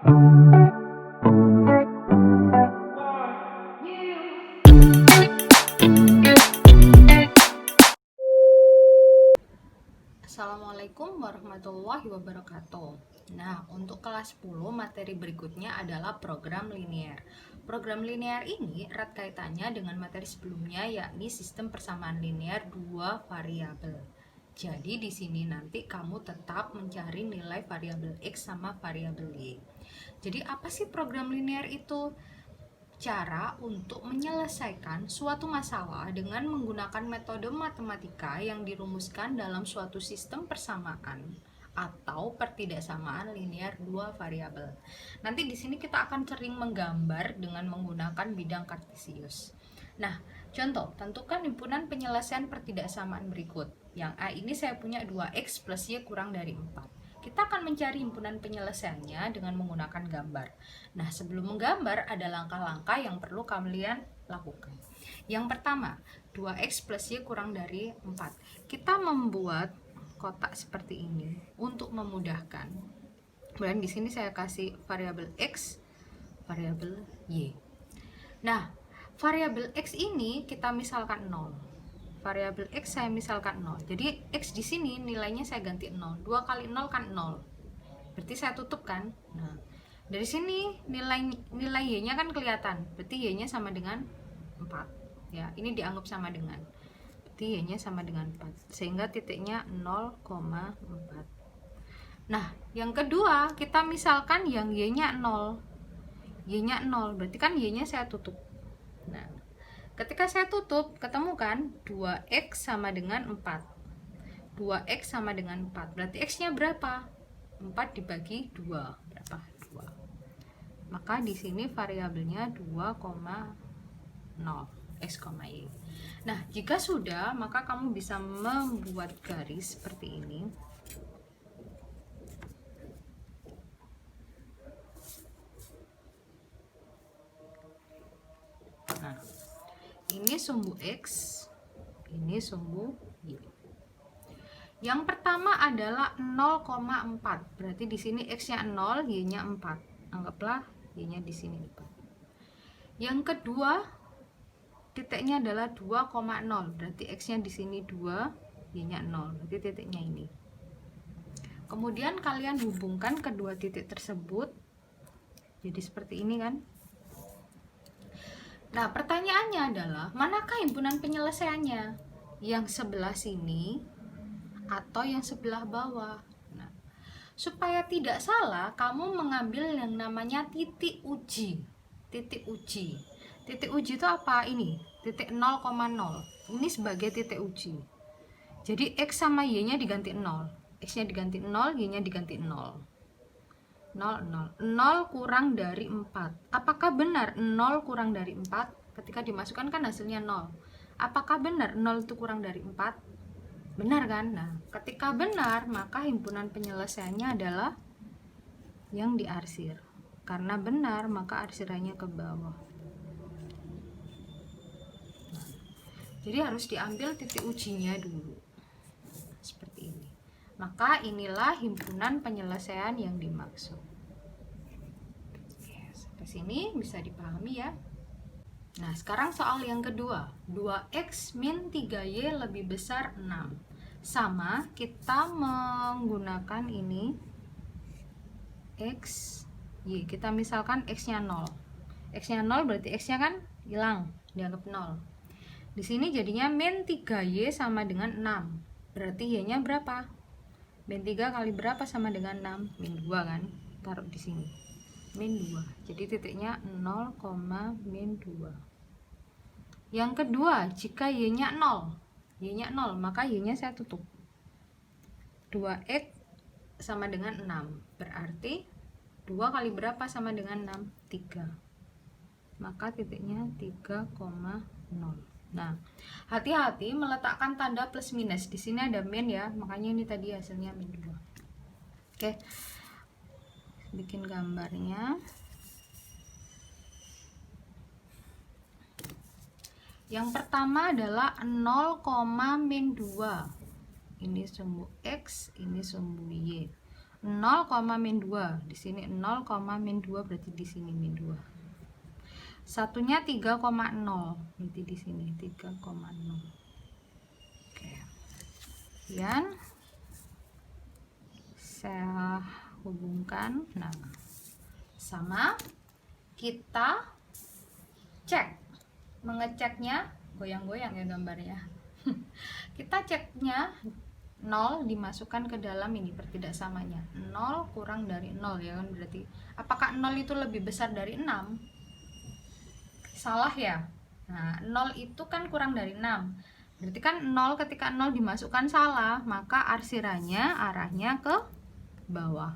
Assalamualaikum warahmatullahi wabarakatuh. Nah, untuk kelas 10 materi berikutnya adalah program linear. Program linear ini erat kaitannya dengan materi sebelumnya, yakni sistem persamaan linear dua variabel. Jadi di sini nanti kamu tetap mencari nilai variabel X sama variabel Y. Jadi apa sih program linear itu? Cara untuk menyelesaikan suatu masalah dengan menggunakan metode matematika yang dirumuskan dalam suatu sistem persamaan atau pertidaksamaan linear dua variabel. Nanti di sini kita akan sering menggambar dengan menggunakan bidang kartesius. Nah, contoh, tentukan himpunan penyelesaian pertidaksamaan berikut. Yang A ini saya punya 2x plus y kurang dari 4. Kita akan mencari himpunan penyelesaiannya dengan menggunakan gambar. Nah, sebelum menggambar ada langkah-langkah yang perlu kalian lakukan. Yang pertama, 2x plus y kurang dari 4. Kita membuat kotak seperti ini untuk memudahkan. Kemudian di sini saya kasih variabel x, variabel y. Nah, variabel x ini kita misalkan 0. Variabel x saya misalkan 0. Jadi x di sini nilainya saya ganti 0. 2 kali 0 kan 0. Berarti saya tutup kan? Nah, dari sini nilai y-nya kan kelihatan. Berarti y-nya sama dengan 4. Ya, ini dianggap sama dengan. Berarti y-nya sama dengan 4. Sehingga titiknya 0,4. Nah, yang kedua, kita misalkan yang y-nya 0. Y-nya 0, berarti kan y-nya saya tutup. Nah, ketika saya tutup, ketemu kan 2x sama dengan 4. 2x sama dengan 4. Berarti x-nya berapa? 4 dibagi 2. Berapa? 2. Maka di sini variabelnya 2,0 x, y. Nah, jika sudah, maka kamu bisa membuat garis seperti ini. Nah, ini sumbu x, ini sumbu y. Yang pertama adalah 0,4. Berarti di sini x-nya 0, y-nya 4. Anggaplah y-nya di sini 4. Yang kedua, titiknya adalah 2,0. Berarti x-nya di sini 2, y-nya 0. Berarti titiknya ini. Kemudian kalian hubungkan kedua titik tersebut. Jadi seperti ini kan? Nah, pertanyaannya adalah, manakah himpunan penyelesaiannya? Yang sebelah sini atau yang sebelah bawah? Nah, supaya tidak salah, kamu mengambil yang namanya titik uji. Titik uji. Titik uji itu apa? Ini, titik 0,0. Ini sebagai titik uji. Jadi x sama y-nya diganti 0. X-nya diganti 0, y-nya diganti 0. 0, 0. 0 kurang dari 4. Apakah benar 0 kurang dari 4? Ketika dimasukkan kan hasilnya 0. Apakah benar 0 itu kurang dari 4? Benar kan? Nah, ketika benar, maka himpunan penyelesaiannya adalah yang diarsir. Karena benar, maka arsirannya ke bawah. Nah, jadi harus diambil titik ujinya dulu. Seperti ini. Maka inilah himpunan penyelesaian yang dimaksud. Sampai sini bisa dipahami ya. Nah, sekarang soal yang kedua. 2x min 3y lebih besar 6. Sama, kita menggunakan ini x, y. Kita misalkan x-nya 0. X-nya 0 berarti x-nya kan hilang, dianggap 0. Di sini jadinya min 3y sama dengan 6. Berarti y-nya berapa? Min 3 kali berapa sama dengan 6? Min 2 kan? Taruh di sini. Min 2. Jadi titiknya 0, min 2. Yang kedua, jika y-nya 0. Y-nya 0, maka y-nya saya tutup. 2x sama dengan 6. Berarti 2 kali berapa sama dengan 6? 3. Maka titiknya 3,0. Nah, hati-hati meletakkan tanda plus minus. Di sini ada min ya, makanya ini tadi hasilnya min 2. Oke. Bikin gambarnya. Yang pertama adalah 0, min 2. Ini sumbu x, ini sumbu y. 0, min 2. Di sini 0, min 2 berarti di sini min 2. Satunya 3,0. Berarti di sini 3,0. Oke. Kemudian saya hubungkan. Nah, sama kita cek. Mengeceknya goyang-goyang ya gambarnya. Kita ceknya 0 dimasukkan ke dalam ini pertidaksamanya. 0 kurang dari 0 ya kan, berarti apakah 0 itu lebih besar dari 6? Salah ya. Nah, 0 itu kan kurang dari 6. Berarti kan 0 ketika 0 dimasukkan salah, maka arsiranya arahnya ke bawah.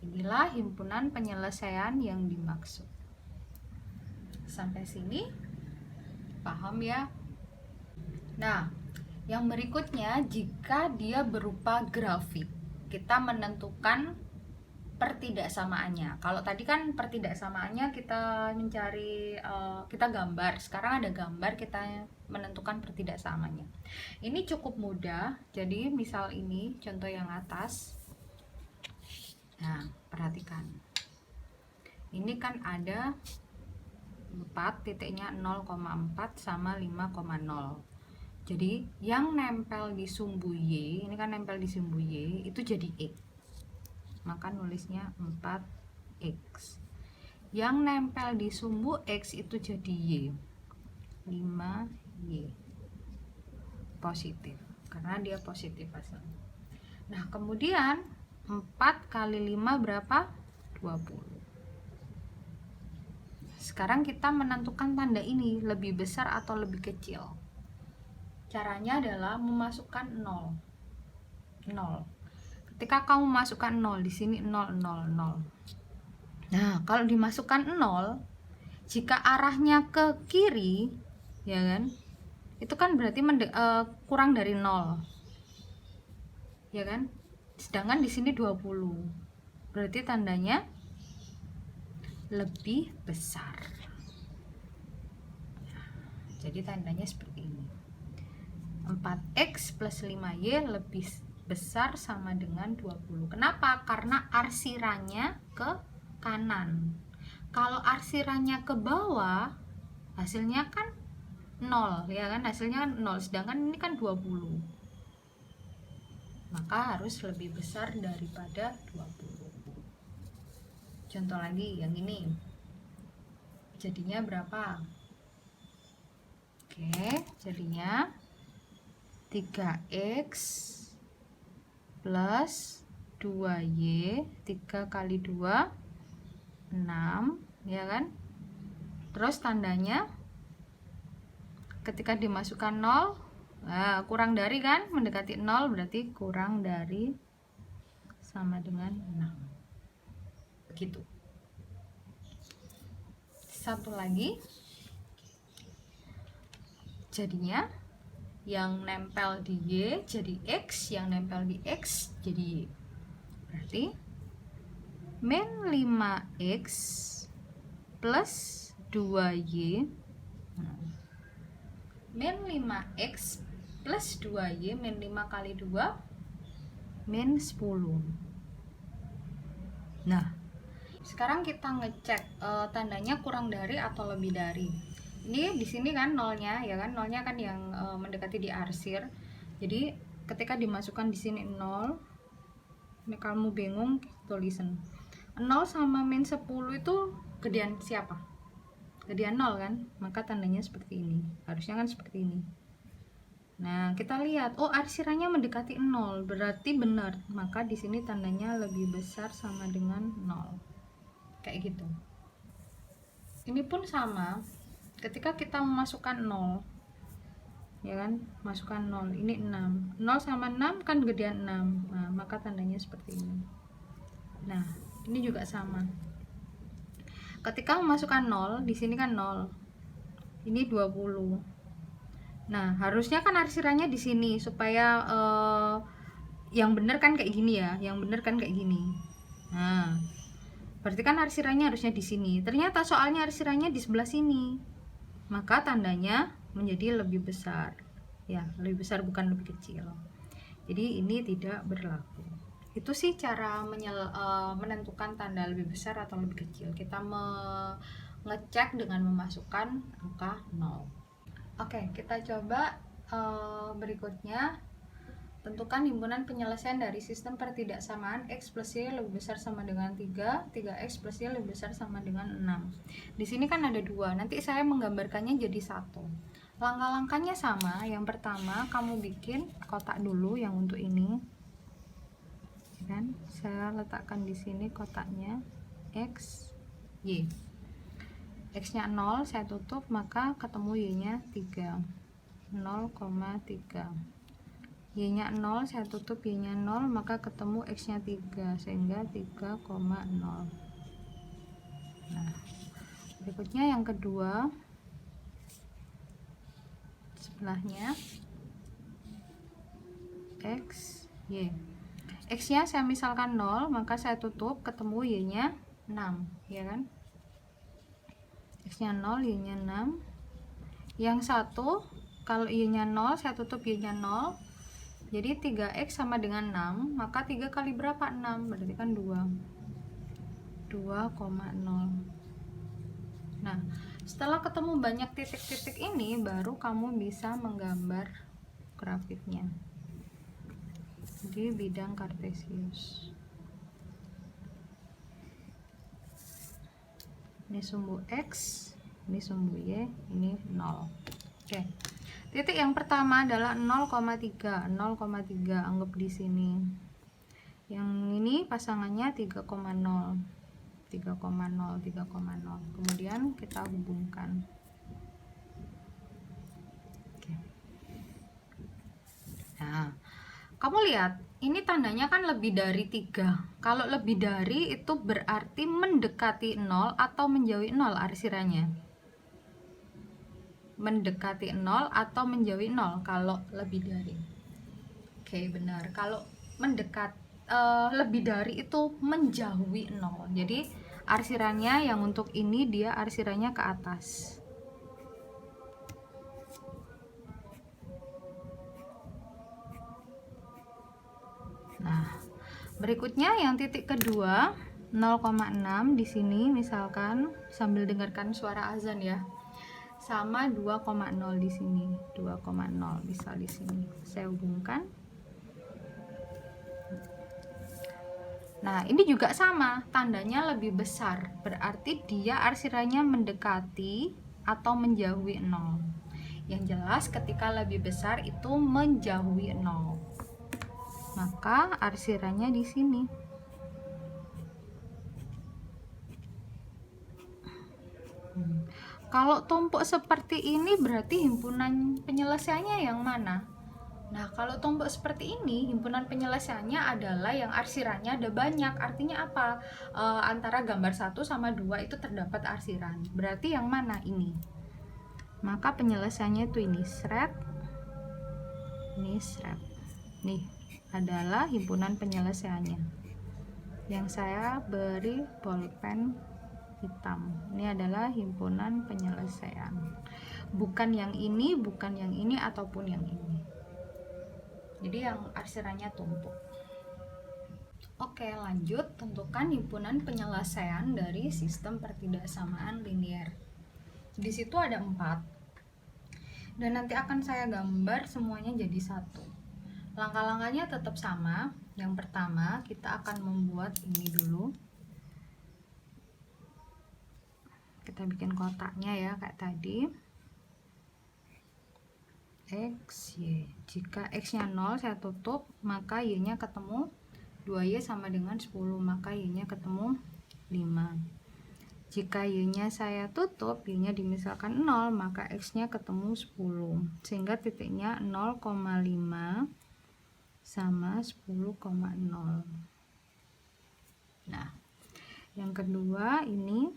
Inilah himpunan penyelesaian yang dimaksud. Sampai sini paham ya? Nah, yang berikutnya, jika dia berupa grafik, kita menentukan pertidaksamaannya. Kalau tadi kan pertidaksamaannya kita mencari, kita gambar. Sekarang ada gambar, kita menentukan pertidaksamaannya. Ini cukup mudah. Jadi misal ini contoh yang atas. Nah, perhatikan. Ini kan ada 4 titiknya 0,4 sama 5,0. Jadi yang nempel di sumbu Y, ini kan nempel di sumbu Y, itu jadi X. Maka nulisnya 4X. Yang nempel di sumbu X itu jadi Y. 5Y. Positif. Karena dia positif hasilnya. Nah, kemudian 4 kali 5 berapa? 20. Sekarang kita menentukan tanda ini lebih besar atau lebih kecil. Caranya adalah memasukkan 0. Ketika kamu masukkan 0, di sini 0, 0, 0. Nah, kalau dimasukkan 0, jika arahnya ke kiri, ya kan? Itu kan berarti kurang dari 0. Ya kan? Sedangkan di sini 20. Berarti tandanya lebih besar. Jadi tandanya seperti ini. 4X plus 5Y lebih besar sama dengan 20. Kenapa? Karena arsirannya ke kanan. Kalau arsirannya ke bawah, hasilnya kan 0, ya kan? Hasilnya 0, sedangkan ini kan 20. Maka harus lebih besar daripada 20. Contoh lagi yang ini. Jadinya berapa? Oke, jadinya 3X plus 2Y. 3 kali 2 6, ya kan? Terus tandanya ketika dimasukkan 0, nah, kurang dari kan, mendekati 0 berarti kurang dari sama dengan 6. Begitu. Satu lagi. Jadinya yang nempel di Y jadi X, yang nempel di X jadi Y. Berarti min 5X plus 2Y. Min 5X plus 2Y, min 5 kali 2 min 10. Nah, sekarang kita ngecek tandanya kurang dari atau lebih dari. Ini di sini kan nolnya, ya kan? Nolnya kan yang mendekati di arsir. Jadi ketika dimasukkan di sini 0, ini kamu bingung, tulisan 0 sama min 10 itu gedean siapa? Gedean 0 kan? Maka tandanya seperti ini. Harusnya kan seperti ini. Nah, kita lihat, oh arsirannya mendekati 0, berarti benar. Maka di sini tandanya lebih besar sama dengan 0. Kayak gitu. Ini pun sama. Ketika kita memasukkan 0, ya kan? Masukkan 0. Ini 6. 0 sama 6 kan gedean 6. Nah, maka tandanya seperti ini. Nah, ini juga sama. Ketika memasukkan 0, di sini kan 0. Ini 20. Nah, harusnya kan arsirannya di sini supaya yang benar kan kayak gini ya, yang benar kan kayak gini. Nah, berarti kan arsirannya harusnya di sini. Ternyata soalnya arsirannya di sebelah sini. Maka tandanya menjadi lebih besar. Ya, lebih besar bukan lebih kecil. Jadi ini tidak berlaku. Itu sih cara menentukan tanda lebih besar atau lebih kecil. Kita ngecek dengan memasukkan angka 0. Oke, kita coba berikutnya. Tentukan himpunan penyelesaian dari sistem pertidaksamaan X plus Y lebih besar sama dengan 3, 3X plus Y lebih besar sama dengan 6. Di sini kan ada 2, nanti saya menggambarkannya jadi 1. Langkah-langkahnya sama. Yang pertama, kamu bikin kotak dulu yang untuk ini. Kan? Saya letakkan di sini kotaknya X, Y. X-nya 0, saya tutup, maka ketemu Y-nya 3. 0,3. Y-nya 0, saya tutup, Y-nya 0, maka ketemu X-nya 3, sehingga 3,0. Nah, berikutnya yang kedua, sebelahnya X, Y. X-nya saya misalkan 0, maka saya tutup, ketemu Y-nya 6, ya kan? X-nya 0, Y-nya 6. Yang satu, kalau Y-nya 0, saya tutup, Y-nya 0. Jadi 3X sama dengan 6, maka 3 kali berapa? 6, berarti kan 2. 2,0. Nah, setelah ketemu banyak titik-titik ini, baru kamu bisa menggambar grafiknya di bidang kartesius. Ini sumbu X, ini sumbu Y, ini 0. Oke. Titik yang pertama adalah 0,3, 0,3 anggap di sini. Yang ini pasangannya 3,0, 3,0, 3,0. Kemudian kita hubungkan. Oke. Nah, kamu lihat, ini tandanya kan lebih dari 3. Kalau lebih dari itu berarti mendekati 0 atau menjauhi 0 arsirannya. Mendekati 0 atau menjauhi 0 kalau lebih dari. Oke, benar. Kalau mendekat lebih dari itu menjauhi 0. Jadi arsirannya yang untuk ini dia arsirannya ke atas. Nah, berikutnya yang titik kedua 0,6 di sini misalkan sambil dengarkan suara azan ya. Sama 2,0 di sini, 2,0 bisa di sini. Saya hubungkan. Nah, ini juga sama, tandanya lebih besar. Berarti dia arsirannya mendekati atau menjauhi 0. Yang jelas ketika lebih besar itu menjauhi 0. Maka arsirannya di sini. Kalau tumpuk seperti ini berarti himpunan penyelesaiannya yang mana? Nah, kalau tumpuk seperti ini, himpunan penyelesaiannya adalah yang arsirannya ada banyak. Artinya apa? Antara gambar 1 sama 2 itu terdapat arsiran. Berarti yang mana ini? Maka penyelesaiannya itu ini, seret. Ini seret. Nih, adalah himpunan penyelesaiannya. Yang saya beri bolpen hitam. Ini adalah himpunan penyelesaian. Bukan yang ini, bukan yang ini, ataupun yang ini. Jadi yang arsirannya tumpuk. Oke, lanjut. Tentukan himpunan penyelesaian dari sistem pertidaksamaan linear. Di situ ada 4. Dan nanti akan saya gambar semuanya jadi 1. Langkah-langkahnya tetap sama. Yang pertama, kita akan membuat ini dulu. Kita bikin kotaknya ya kayak tadi. X, Y. Jika X-nya 0 saya tutup, maka Y-nya ketemu 2Y sama dengan 10, maka Y-nya ketemu 5. Jika Y-nya saya tutup, Y-nya dimisalkan 0, maka X-nya ketemu 10. Sehingga titiknya 0,5 sama 10,0. Nah, yang kedua ini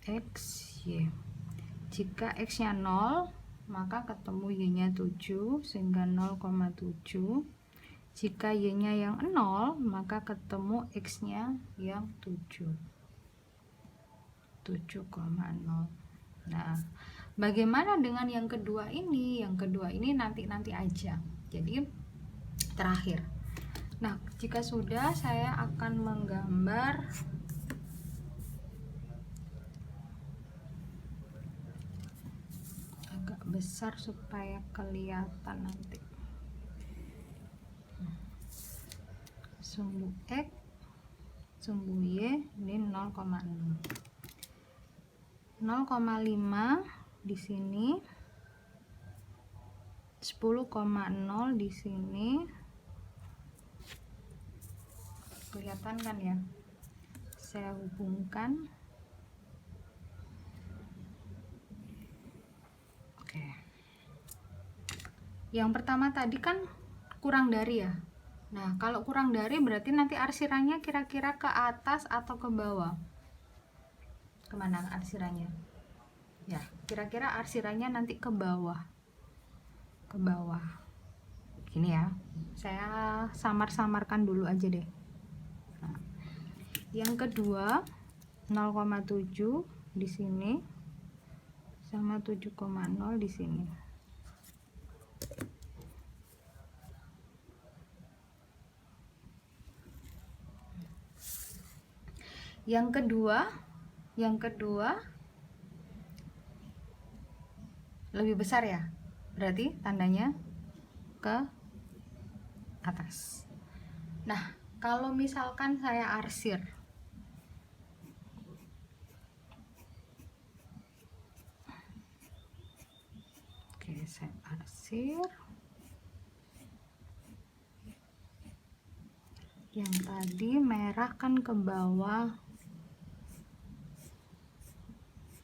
X, Y. Jika X-nya 0, maka ketemu Y-nya 7, sehingga 0,7. Jika Y-nya yang 0, maka ketemu X-nya yang 7. 7,0. Nah, bagaimana dengan yang kedua ini? Yang kedua ini nanti aja. Jadi terakhir. Nah, jika sudah, saya akan menggambar agak besar supaya kelihatan nanti. Sumbu X, sumbu Y ini 0,6. 0,5 di sini, 10,0 di sini. Kelihatan kan ya? Saya hubungkan. Oke. Yang pertama tadi kan kurang dari ya. Nah, kalau kurang dari berarti nanti arsirannya kira-kira ke atas atau ke bawah? Kemana arsirannya? Ya, kira-kira arsirannya nanti ke bawah. Ke bawah. Gini ya. Saya samar-samarkan dulu aja deh. Nah, yang kedua 0,7 di sini sama 7,0 di sini. Yang kedua lebih besar ya, berarti tandanya ke atas. Nah, kalau misalkan saya arsir, oke, saya arsir. Yang tadi merah kan ke bawah.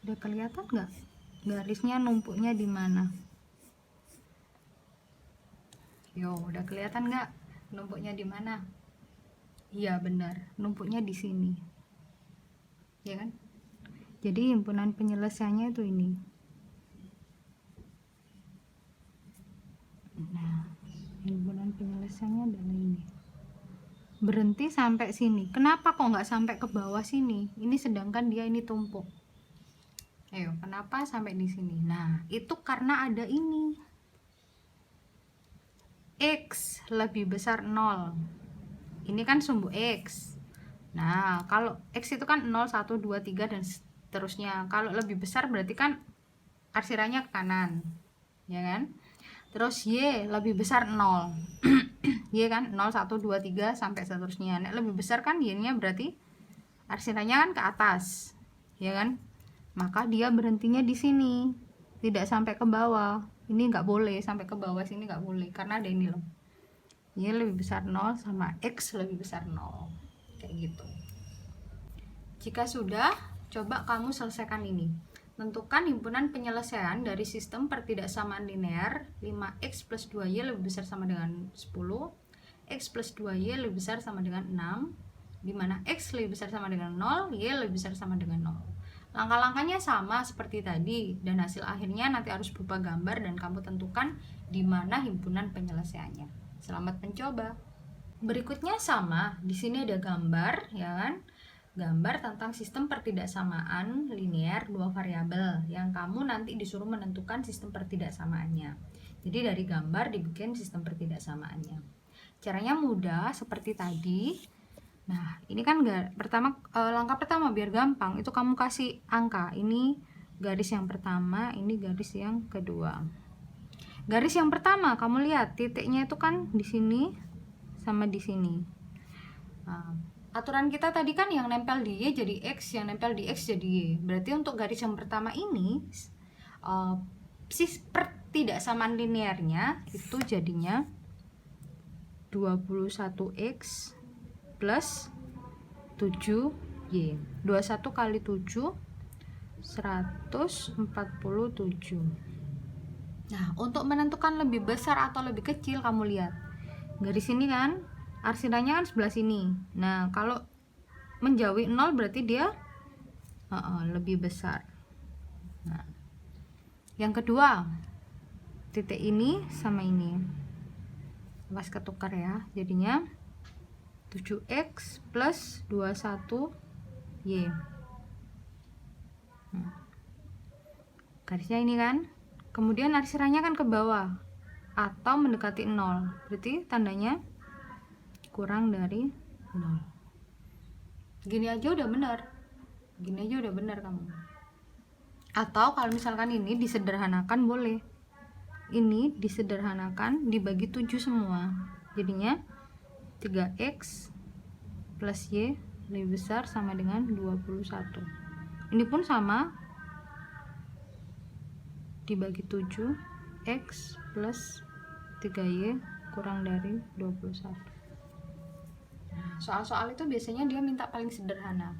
Udah kelihatan nggak garisnya numpuknya di mana? Yo, udah kelihatan nggak numpuknya di mana? Iya benar, numpuknya di sini, ya kan? Jadi himpunan penyelesaiannya itu ini. Nah, himpunan penyelesaiannya adalah ini. Berhenti sampai sini. Kenapa kok nggak sampai ke bawah sini? Ini sedangkan dia ini tumpuk. Ayo, kenapa sampai di sini? Nah, itu karena ada ini. X lebih besar 0. Ini kan sumbu X. Nah, kalau X itu kan 0, 1, 2, 3 dan seterusnya. Kalau lebih besar berarti kan arsirannya ke kanan. Ya kan? Terus Y lebih besar 0. Y kan 0, 1, 2, 3 sampai seterusnya. Nah, lebih besar kan Y-nya berarti arsirannya kan ke atas. Ya kan? Maka dia berhentinya di sini, tidak sampai ke bawah. Ini nggak boleh sampai ke bawah sini, nggak boleh karena ada ini loh. Y lebih besar 0 sama X lebih besar 0. Kayak gitu. Jika sudah, coba kamu selesaikan ini. Tentukan himpunan penyelesaian dari sistem pertidaksamaan linear 5x plus 2y lebih besar sama dengan 10, x plus 2y lebih besar sama dengan 6, di mana x lebih besar sama dengan 0, y lebih besar sama dengan 0. Langkah-langkahnya sama seperti tadi dan hasil akhirnya nanti harus berupa gambar dan kamu tentukan di mana himpunan penyelesaiannya. Selamat mencoba. Berikutnya sama, di sini ada gambar, ya kan? Gambar tentang sistem pertidaksamaan linear dua variabel yang kamu nanti disuruh menentukan sistem pertidaksamaannya. Jadi dari gambar dibikin sistem pertidaksamaannya. Caranya mudah seperti tadi. Nah, ini kan langkah pertama biar gampang itu kamu kasih angka. Ini garis yang pertama, ini garis yang kedua. Garis yang pertama kamu lihat titiknya itu kan di sini sama di sini. Nah, aturan kita tadi kan yang nempel di Y jadi X, yang nempel di X jadi Y. Berarti untuk garis yang pertama ini pertidaksamaan linearnya itu jadinya 21X plus 7Y. 21 kali 7 147. Nah, untuk menentukan lebih besar atau lebih kecil kamu lihat. Garis ini kan arsirannya kan sebelah sini. Nah, kalau menjauhi 0 berarti dia lebih besar. Nah, yang kedua, titik ini sama ini pas ketukar ya, jadinya 7x plus 21y. Garisnya ini kan. Kemudian arsirannya kan ke bawah atau mendekati 0. Berarti tandanya kurang dari 0. Gini aja udah benar. Gini aja udah benar kamu. Atau kalau misalkan ini disederhanakan boleh. Ini disederhanakan dibagi 7 semua. Jadinya 3x plus y lebih besar sama dengan 21. Ini pun sama, dibagi 7, x plus 3y kurang dari 21. Nah, soal-soal itu biasanya dia minta paling sederhana.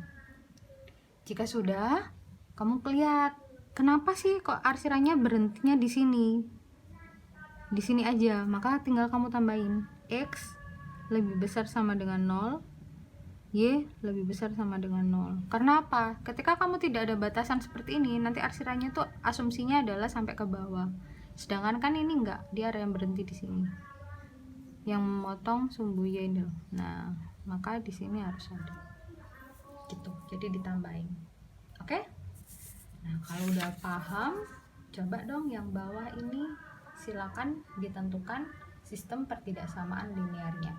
Jika sudah, kamu lihat kenapa sih kok arsirannya berhentinya di sini? Di sini aja, maka tinggal kamu tambahin x lebih besar sama dengan 0, y lebih besar sama dengan 0. Karena apa? Ketika kamu tidak ada batasan seperti ini, nanti arsirannya tuh asumsinya adalah sampai ke bawah. Sedangkan kan ini enggak, dia ada yang berhenti di sini. Yang memotong sumbu y ini. Nah, maka di sini harus ada. Gitu. Jadi ditambahin. Oke? Nah, kalau udah paham, coba dong yang bawah ini silakan ditentukan sistem pertidaksamaan linearnya.